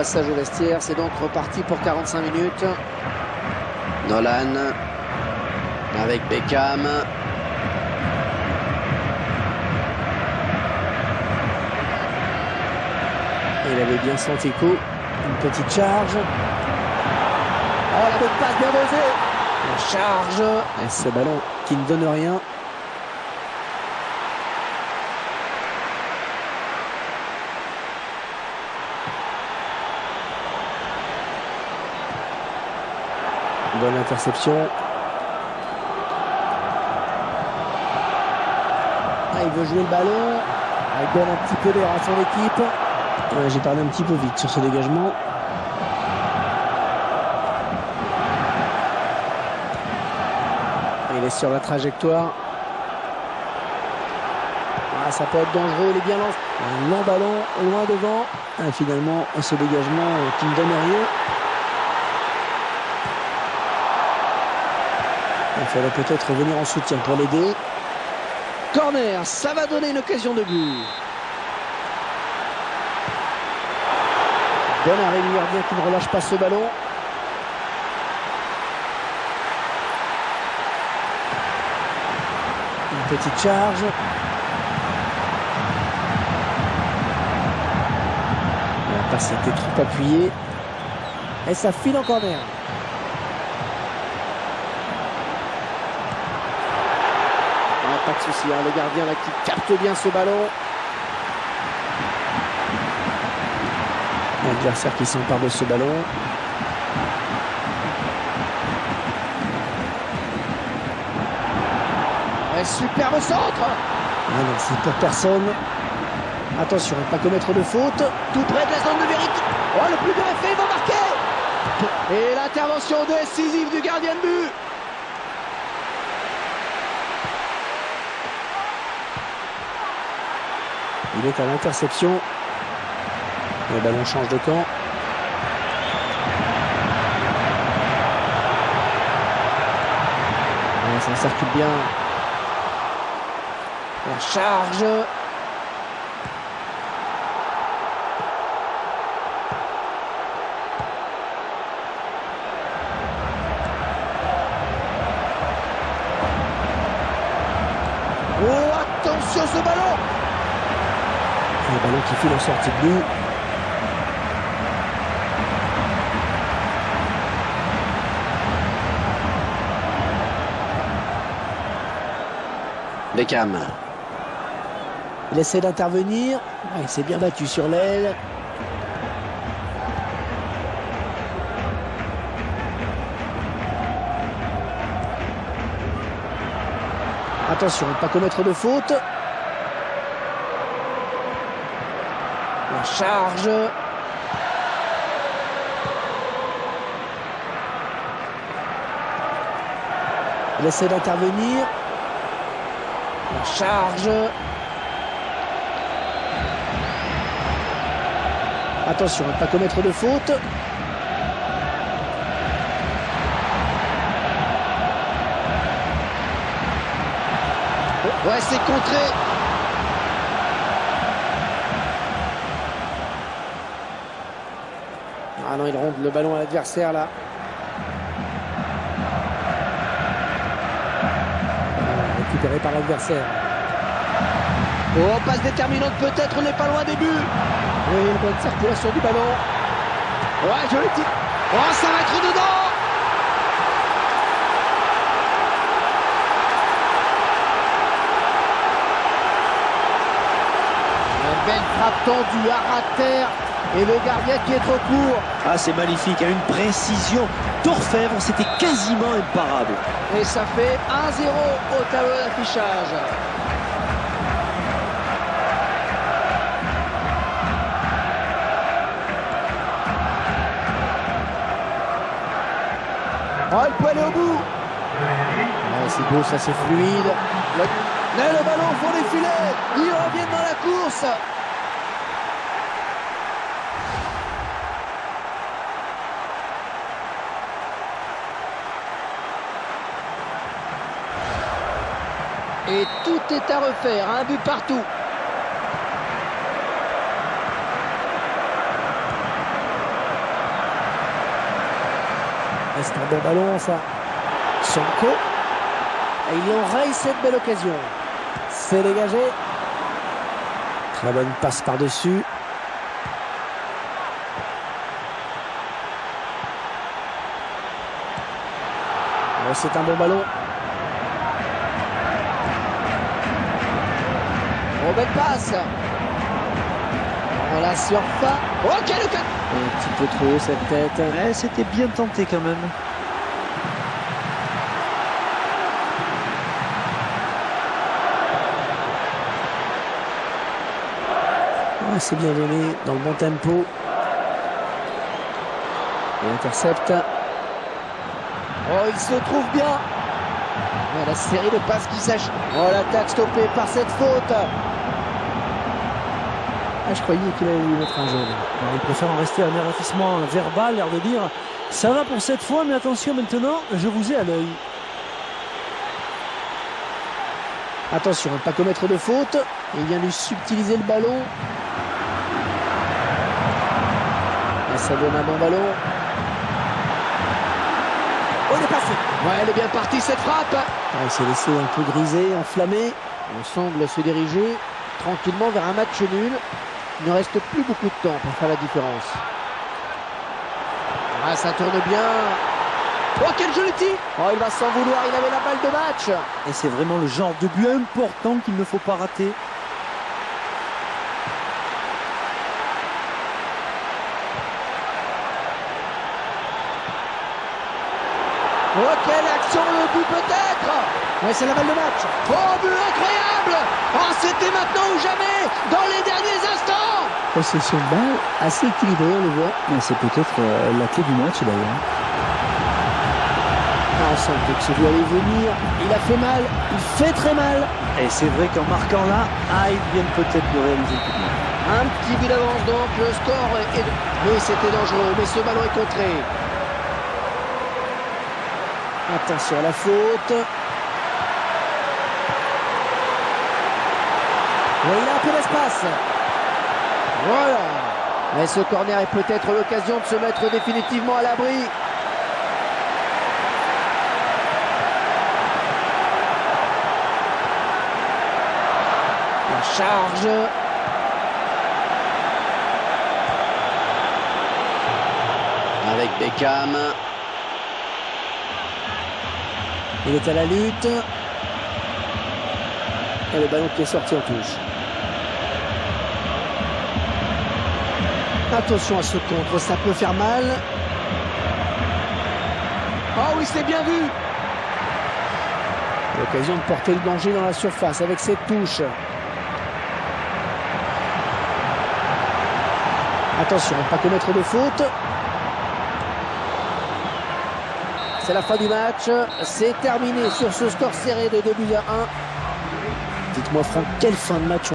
passage au vestiaire. C'est donc reparti pour 45 minutes. Nolan avec Beckham. Il avait bien senti coup. Une petite charge. Oh, la bonne passe bien dosée. La charge. Et ce ballon qui ne donne rien. Bonne interception. Ah, il veut jouer le ballon. Ah, il donne un petit peu d'air à son équipe. J'ai parlé un petit peu vite sur ce dégagement. Il est sur la trajectoire. Ah, ça peut être dangereux, il est bien lancé. Un long ballon, loin devant. Et finalement, ce dégagement qui ne donne rien. Il faudrait peut-être venir en soutien pour l'aider. Corner, ça va donner une occasion de but. Bon arrêt du gardien qui ne relâche pas ce ballon. Une petite charge. La passe était trop appuyée. Et ça file en corner. Pas de souci, hein, le gardien là qui capte bien ce ballon. L'adversaire qui s'empare de ce ballon. Et superbe centre. Ah non, c'est pour personne. Attention, ne pas commettre de faute. Tout près de la zone de vérité. Oh, le plus dur est fait, il va marquer. Et l'intervention décisive du gardien de but. Il est à l'interception. Le ballon change de camp. Ouais, ça circule bien. La charge. Oh, attention ce ballon! Le ballon qui file en sortie de but. Beckham. Il essaie d'intervenir. Il s'est bien battu sur l'aile. Attention, ne pas commettre de faute. La charge. Il essaie d'intervenir. La charge. Attention, ne pas commettre de faute. Ouais, c'est contré. Ah non, il ronde le ballon à l'adversaire là. Récupéré par l'adversaire. Oh, passe déterminante peut-être, on n'est pas loin des buts. Oui, une bonne circulation du ballon. Ouais, je l'ai dit. Oh, ça va être dedans. Une belle frappe tendue à terre. Et le gardien qui est trop court. Ah, c'est magnifique, hein, une précision d'orfèvre, c'était quasiment imparable. Et ça fait 1-0 au tableau d'affichage. Oh, il peut aller au bout. Ouais, c'est beau, ça c'est fluide. Mais le ballon au fond des filets. Ils reviennent dans la course. Et tout est à refaire, un but partout. C'est un bon ballon, ça. Sonko. Et il enraye cette belle occasion. C'est dégagé. Très bonne passe par-dessus. Oh, c'est un bon ballon. Oh, belle passe. On la surfa. Oh, quelle occasion. Un petit peu trop cette tête. Ouais, c'était bien tenté quand même. Oh, c'est bien donné, dans le bon tempo. Il intercepte. Oh, il se trouve bien. Oh, la série de passes qui s'achève. Oh, l'attaque stoppée par cette faute. Ah, je croyais qu'il allait lui mettre un jaune. Alors, il préfère en rester à un avertissement verbal, l'air de dire ça va pour cette fois, mais attention maintenant, je vous ai à l'œil. Attention, pas commettre de faute. Il vient lui subtiliser le ballon. Et ça donne un bon ballon. Oh, il est passé. Ouais, elle est bien partie cette frappe. Ouais, il s'est laissé un peu grisé, enflammé. On semble se diriger tranquillement vers un match nul. Il ne reste plus beaucoup de temps pour faire la différence. Ah, ça tourne bien. Oh, quel joli tir. Oh, il va s'en vouloir, il avait la balle de match. Et c'est vraiment le genre de but important qu'il ne faut pas rater. Oh, quelle action, le but peut-être. Ouais, c'est la balle de match. Oh, but incroyable. Oh, c'était maintenant ou jamais, dans les derniers instants. Possession de balle, assez équilibrée, on le voit. C'est peut-être la clé du match d'ailleurs. On sentait que ce but allait venir. Il a fait mal, il fait très mal. Et c'est vrai qu'en marquant là, ils viennent peut-être de réaliser le coup de main. Un petit but d'avance donc, le score est... Oui, c'était dangereux, mais ce ballon est contré. Attention à la faute. Oui, il a un peu d'espace. Voilà. Mais ce corner est peut-être l'occasion de se mettre définitivement à l'abri. La charge. Avec Beckham. Il est à la lutte. Et le ballon qui est sorti en touche. Attention à ce contre, ça peut faire mal. Oh oui, c'est bien vu. L'occasion de porter le danger dans la surface avec cette touche. Attention, ne pas commettre de faute. C'est la fin du match. C'est terminé sur ce score serré de 2-1. Dites-moi Franck, quelle fin de match